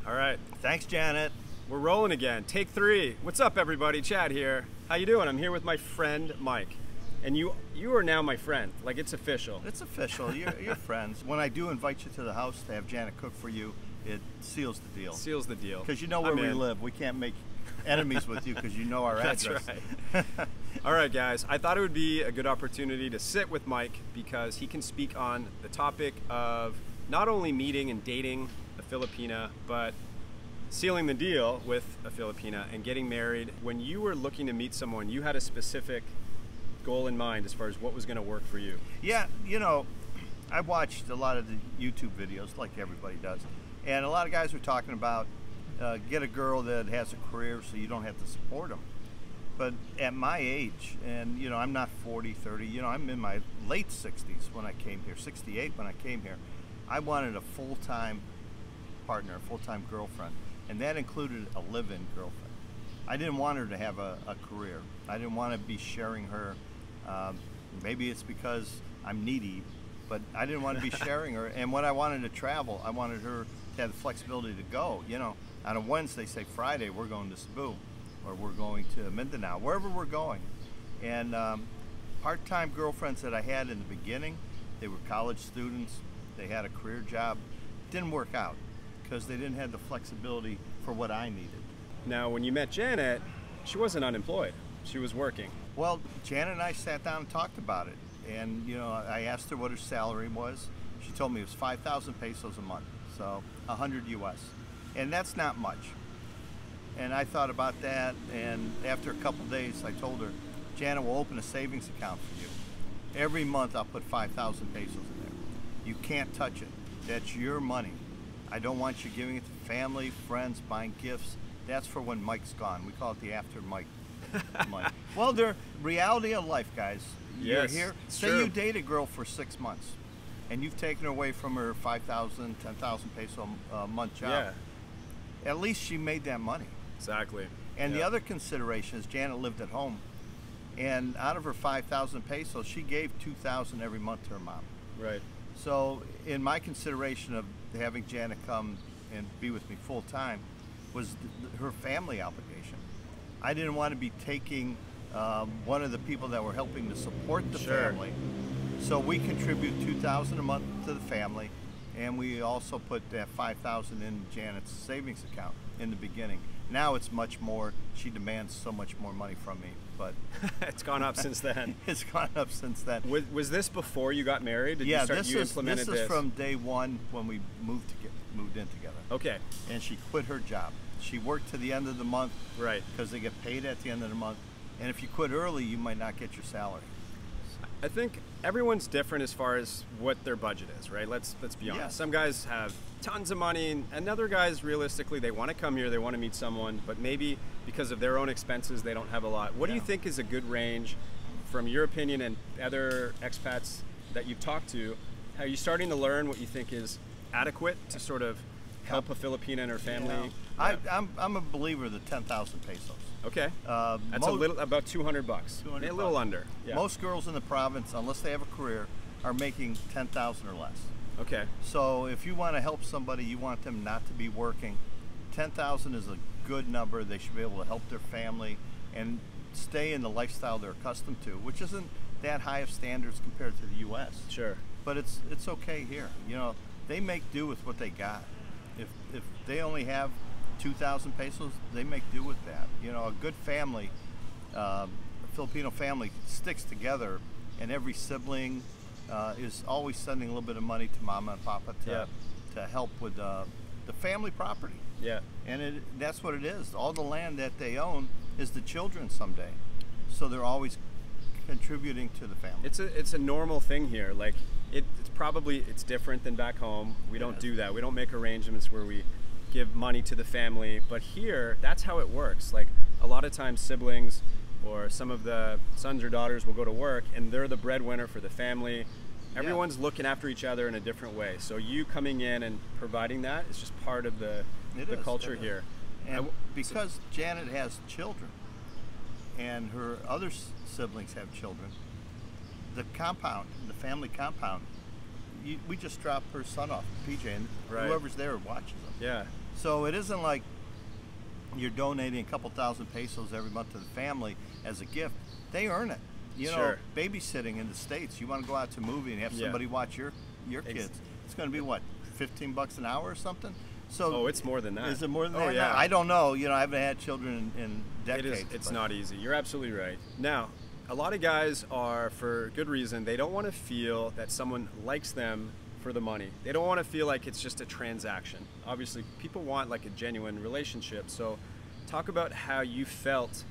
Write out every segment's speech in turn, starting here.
All right. Thanks, Janet. We're rolling again. Take 3. What's up, everybody? Chad here. How you doing? I'm here with my friend Mike. And you are now my friend. Like, it's official. It's official. You're friends. When I do invite you to the house to have Janet cook for you, it seals the deal. Seals the deal. Because you know where we live. We can't make enemies with you because you know our address. That's right. All right, guys. I thought it would be a good opportunity to sit with Mike because he can speak on the topic of not only meeting and dating a Filipina, but sealing the deal with a Filipina and getting married. When you were looking to meet someone, you had a specific goal in mind as far as what was going to work for you. Yeah, you know, I watched a lot of the YouTube videos like everybody does, and a lot of guys were talking about get a girl that has a career so you don't have to support them. But at my age, and you know, I'm not 40, 30, you know, I'm in my late 60s when I came here, 68 when I came here. I wanted a full-time partner, a full-time girlfriend, and that included a live-in girlfriend. I didn't want her to have a career. I didn't want to be sharing her. Maybe it's because I'm needy, but I didn't want to be sharing her. And when I wanted to travel, I wanted her to have the flexibility to go. You know, on a Wednesday, say Friday, we're going to Cebu, or we're going to Mindanao, wherever we're going. And part-time girlfriends that I had in the beginning, they were college students, they had a career job, didn't work out because they didn't have the flexibility for what I needed. Now, when you met Janet, she wasn't unemployed. She was working. Well, Janet and I sat down and talked about it. And, you know, I asked her what her salary was. She told me it was 5,000 pesos a month, so 100 US. And that's not much. And I thought about that, and after a couple days, I told her, Janet, we'll open a savings account for you. Every month, I'll put 5,000 pesos in there. You can't touch it. That's your money. I don't want you giving it to family, friends, buying gifts. That's for when Mike's gone. We call it the after Mike. Well, the reality of life, guys. Yes, You're here. Say true. you date a girl for 6 months, and you've taken her away from her 5,000, 10,000 peso a month job. Yeah. At least she made that money. Exactly. And the other consideration is Janet lived at home, and out of her 5,000 pesos, she gave 2,000 every month to her mom. Right. So in my consideration of having Janet come and be with me full time was her family obligation. I didn't want to be taking one of the people that were helping to support the family. So we contribute 2,000 a month to the family, and we also put that 5,000 in Janet's savings account in the beginning. Now it's much more. She demands so much more money from me, but it's gone up since then. It's gone up since then. Was this before you got married? Did you implemented this is from day one when we moved in together. Okay. And she quit her job. She worked to the end of the month. Right. Because they get paid at the end of the month. And if you quit early, you might not get your salary. I think everyone's different as far as what their budget is, right? Let's be honest. Yes. Some guys have tons of money, and other guys, realistically, they want to come here, they want to meet someone, but maybe because of their own expenses, they don't have a lot. What do you think is a good range, from your opinion and other expats that you've talked to? Are you starting to learn what you think is adequate to sort of help a Filipina and her family? I'm a believer of the 10,000 pesos. Okay. That's about $200. A little under. Yeah. Most girls in the province, unless they have a career, are making 10,000 or less. Okay. So if you want to help somebody, you want them not to be working, 10,000 is a good number. They should be able to help their family and stay in the lifestyle they're accustomed to, which isn't that high of standards compared to the U.S. Sure. But it's okay here. You know, they make do with what they got. If they only have 2,000 pesos, they make do with that. You know, a good family, a Filipino family sticks together, and every sibling is always sending a little bit of money to mama and papa to help with the family property. Yeah. And that's what it is. All the land that they own is the children someday. So they're always contributing to the family. It's a normal thing here. Like it's different than back home. We don't do that. We don't make arrangements where we give money to the family. But here, that's how it works. Like a lot of times siblings or some of the sons or daughters will go to work and they're the breadwinner for the family. Everyone's looking after each other in a different way. So you coming in and providing that is just part of the culture here. And because Janet has children and her other siblings have children, the compound, the family compound, we just drop her son off, PJ, and whoever's there watches them. Yeah. So it isn't like you're donating a couple thousand pesos every month to the family as a gift. They earn it. You know, Sure. babysitting in the States, you want to go out to a movie and have Yeah. somebody watch your kids. It's going to be what, $15 an hour or something? So Oh, it's more than that. Is it more than Oh, that? yeah. I don't know. You know, I haven't had children in decades. It's but- not easy. You're absolutely right. Now, a lot of guys are, for good reason, they don't want to feel that someone likes them for the money. They don't want to feel like it's just a transaction. Obviously, people want like a genuine relationship. So talk about how you felt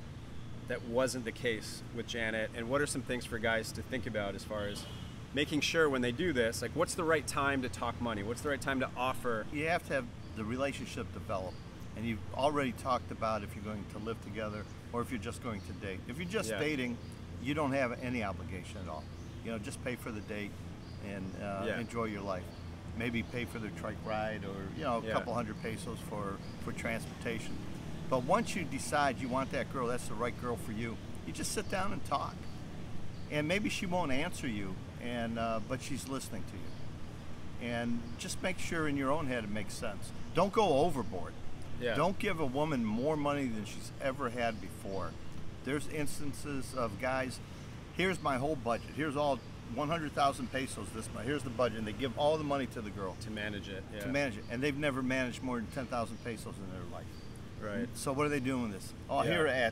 that wasn't the case with Janet, and what are some things for guys to think about as far as making sure when they do this, like what's the right time to talk money? What's the right time to offer? You have to have the relationship develop. And you've already talked about if you're going to live together or if you're just going to date. If you're just Yeah. dating, you don't have any obligation at all. You know, just pay for the date and Yeah. enjoy your life. Maybe pay for their trike ride or, you know, a Yeah. couple hundred pesos for transportation. But once you decide you want that girl, that's the right girl for you, you just sit down and talk. And maybe she won't answer you, but she's listening to you. And just make sure in your own head it makes sense. Don't go overboard. Yeah. Don't give a woman more money than she's ever had before. There's instances of guys, here's my whole budget. Here's all 100,000 pesos this month. Here's the budget. And they give all the money to the girl To manage it. Yeah. to manage it. And they've never managed more than 10,000 pesos in their life. Right. So what are they doing with this? Oh, Yeah.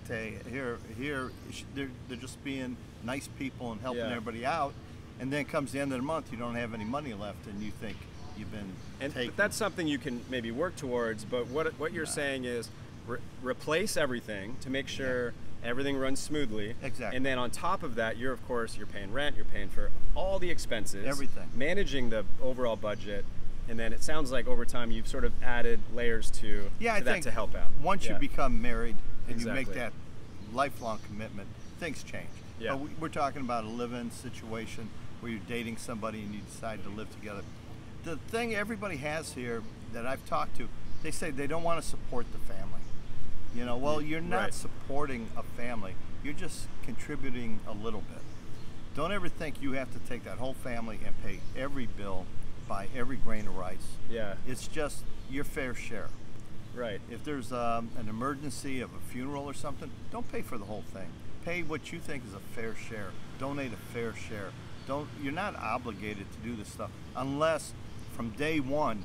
here, they're just being nice people and helping Yeah. everybody out. And then comes the end of the month, you don't have any money left, and you think you've been taken. But that's something you can maybe work towards. But what you're saying is replace everything to make sure everything runs smoothly. Exactly. And then on top of that, you're paying rent, you're paying for all the expenses, Everything. managing the overall budget. And then it sounds like over time you've sort of added layers to I that think to help out. Once you Yeah. become married and you make Exactly. that lifelong commitment, things change. Yeah. But we're talking about a live-in situation where you're dating somebody and you decide to live together. The thing everybody has here that I've talked to, they say they don't want to support the family. You know, well, you're not Right. supporting a family. You're just contributing a little bit. Don't ever think you have to take that whole family and pay every bill, buy every grain of rice. Yeah. It's just your fair share. Right. If there's an emergency of a funeral or something, don't pay for the whole thing. Pay what you think is a fair share. Donate a fair share. You're not obligated to do this stuff unless from day one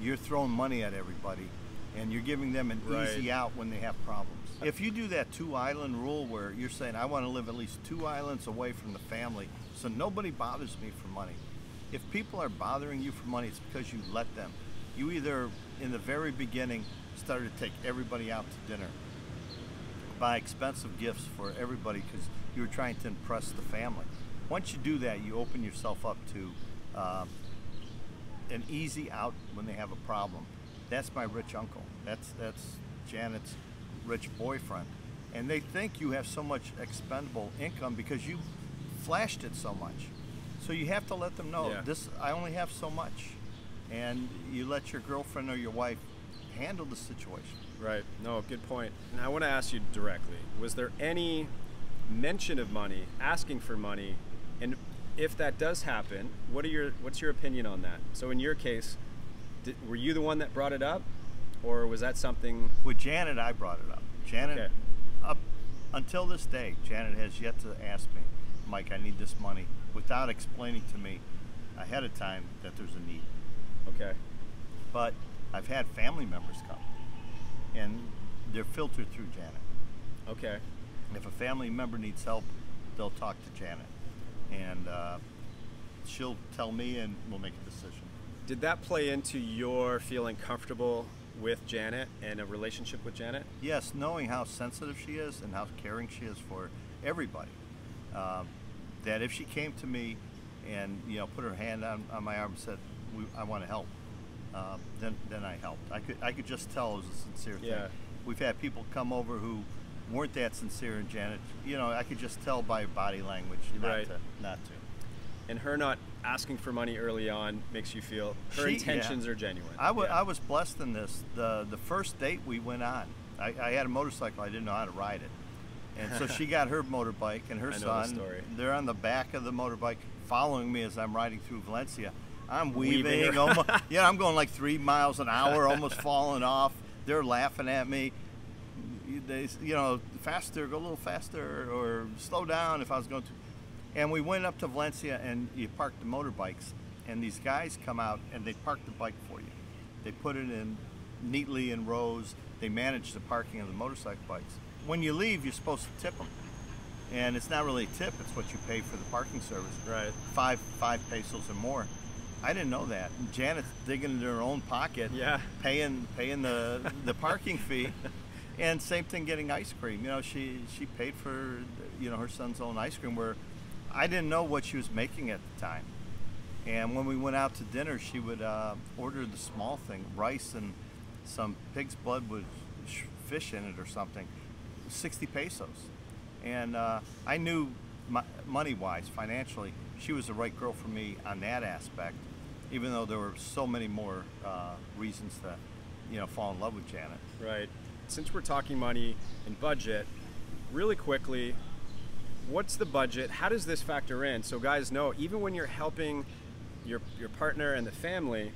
you're throwing money at everybody and you're giving them an Right. easy out when they have problems. If you do that 2-island rule where you're saying, I want to live at least 2 islands away from the family so nobody bothers me for money. If people are bothering you for money, it's because you let them. You either, in the very beginning, started to take everybody out to dinner, buy expensive gifts for everybody because you were trying to impress the family. Once you do that, you open yourself up to an easy out when they have a problem. That's my rich uncle. That's Janet's rich boyfriend. And they think you have so much expendable income because you flashed it so much. So you have to let them know, Yeah. I only have so much. And you let your girlfriend or your wife handle the situation. Right. No, good point. And I want to ask you directly, was there any mention of money, asking for money? And if that does happen, what's your opinion on that? So in your case, were you the one that brought it up, or was that something? With Janet, I brought it up. Janet, Okay. up until this day, Janet has yet to ask me, Mike, I need this money, without explaining to me ahead of time that there's a need. Okay. But I've had family members come, and they're filtered through Janet. Okay. If a family member needs help, they'll talk to Janet, and she'll tell me, and we'll make a decision. Did that play into your feeling comfortable with Janet and a relationship with Janet? Yes, knowing how sensitive she is and how caring she is for everybody. That if she came to me and put her hand on my arm and said, "I want to help," then I helped. I could just tell it was a sincere thing. Yeah. We've had people come over who weren't that sincere, and Janet, I could just tell by body language Right. not to. And her not asking for money early on makes you feel her intentions are genuine. I Yeah. was blessed in this. The first date we went on, I had a motorcycle. I didn't know how to ride it. And so she got her motorbike and her I know the son. story. They're on the back of the motorbike following me as I'm riding through Valencia. I'm weaving. Almost, yeah, I'm going like 3 miles an hour, almost falling off. They're laughing at me. They, you know, faster, go a little faster, or slow down if I was going to. And we went up to Valencia, and you park the motorbikes, and these guys come out and they park the bike for you. They put it in neatly in rows. They manage the parking of the motorcycle bikes. When you leave, you're supposed to tip them. And it's not really a tip, it's what you pay for the parking service. Right. Five pesos or more. I didn't know that. And Janet's digging into her own pocket, Yeah. paying the parking fee. And same thing getting ice cream. You know, she paid for, you know, her son's own ice cream, where I didn't know what she was making at the time. And when we went out to dinner, she would order the small thing, rice and some pig's blood with fish in it or something, 60 pesos. And I knew money-wise, financially, she was the right girl for me on that aspect, even though there were so many more reasons to, you know, fall in love with Janet. Right. Since we're talking money and budget, really quickly, what's the budget? How does this factor in? So guys know, even when you're helping your partner and the family,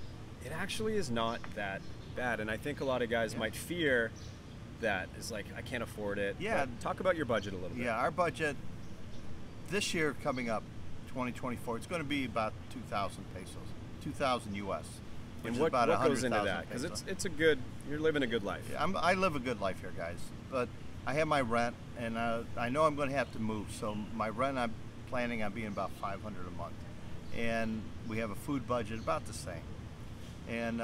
it actually is not that bad. And I think a lot of guys might fear that. It's like, I can't afford it. Yeah. But talk about your budget a little bit. Yeah, our budget this year coming up, 2024, it's going to be about 2,000 pesos, 2,000 US. Which And is what about goes into 100,000 that? Because pesos. it's a good, you're living a good life. Yeah, I live a good life here, guys. But I have my rent, and I know I'm going to have to move. So my rent, I'm planning on being about 500 a month, and we have a food budget about the same. And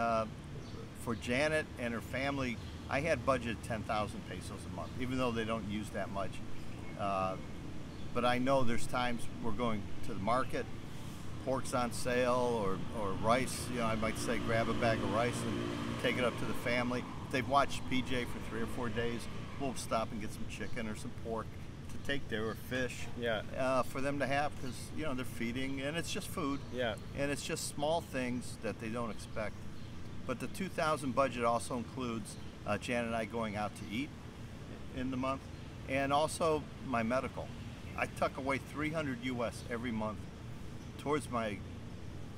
for Janet and her family, I had budgeted 10,000 pesos a month, even though they don't use that much. But I know there's times we're going to the market, pork's on sale, or rice. You know, I might say grab a bag of rice and take it up to the family. If they've watched PJ for 3 or 4 days, we'll stop and get some chicken or some pork to take there, or fish. Yeah. For them to have, because, you know, they're feeding, and it's just food. Yeah. And it's just small things that they don't expect. But the 2,000 budget also includes Janet and I going out to eat in the month, and also my medical. I tuck away 300 US every month towards my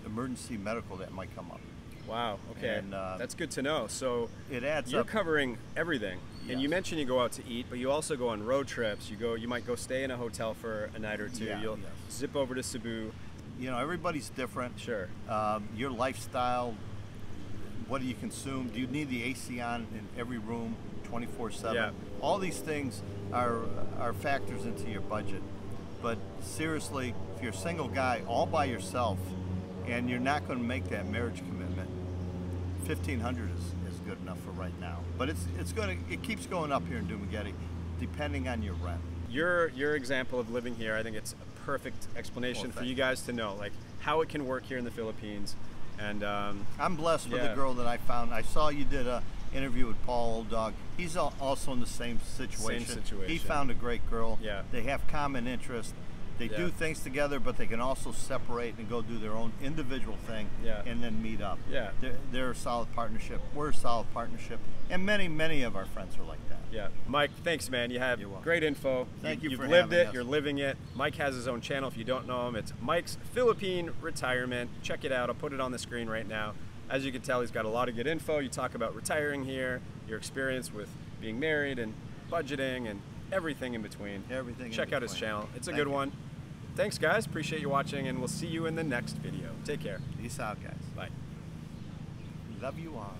emergency medical that might come up. Wow. Okay. And, that's good to know. So It adds you're up. covering everything. And you Yes. mentioned you go out to eat, but you also go on road trips. You might go stay in a hotel for a night or two. Yeah, You'll yes. zip over to Cebu. You know, everybody's different. Sure. Your lifestyle, what do you consume? Do you need the AC on in every room 24/7? Yeah. All these things are factors into your budget. But seriously, if you're a single guy all by yourself and you're not going to make that marriage commitment, 1,500 is good enough for right now. But it keeps going up here in Dumaguete, depending on your rent. Your example of living here, I think it's a perfect explanation Well, for thank you guys to know, like how it can work here in the Philippines. And I'm blessed with Yeah. the girl that I found. I saw you did a interview with Paul Old Dog. He's also in the same situation. He found a great girl. Yeah. They have common interests. They Yeah. do things together, but they can also separate and go do their own individual thing, Yeah. and then meet up. Yeah. They're a solid partnership. We're a solid partnership, and many of our friends are like that. yeah, Mike, thanks, man. You have You're welcome. great info. Thank you You've for lived having it. us. You're living it. Mike has his own channel. If you don't know him, it's Mike's Philippine Retirement. Check it out. I'll put it on the screen right now. As you can tell, he's got a lot of good info. You talk about retiring here, your experience with being married and budgeting and everything in between. Everything in Check out his between. channel. It's a Thank good you. one. Thanks, guys. Appreciate you watching, and we'll see you in the next video. Take care. Peace out, guys. Bye. Love you all.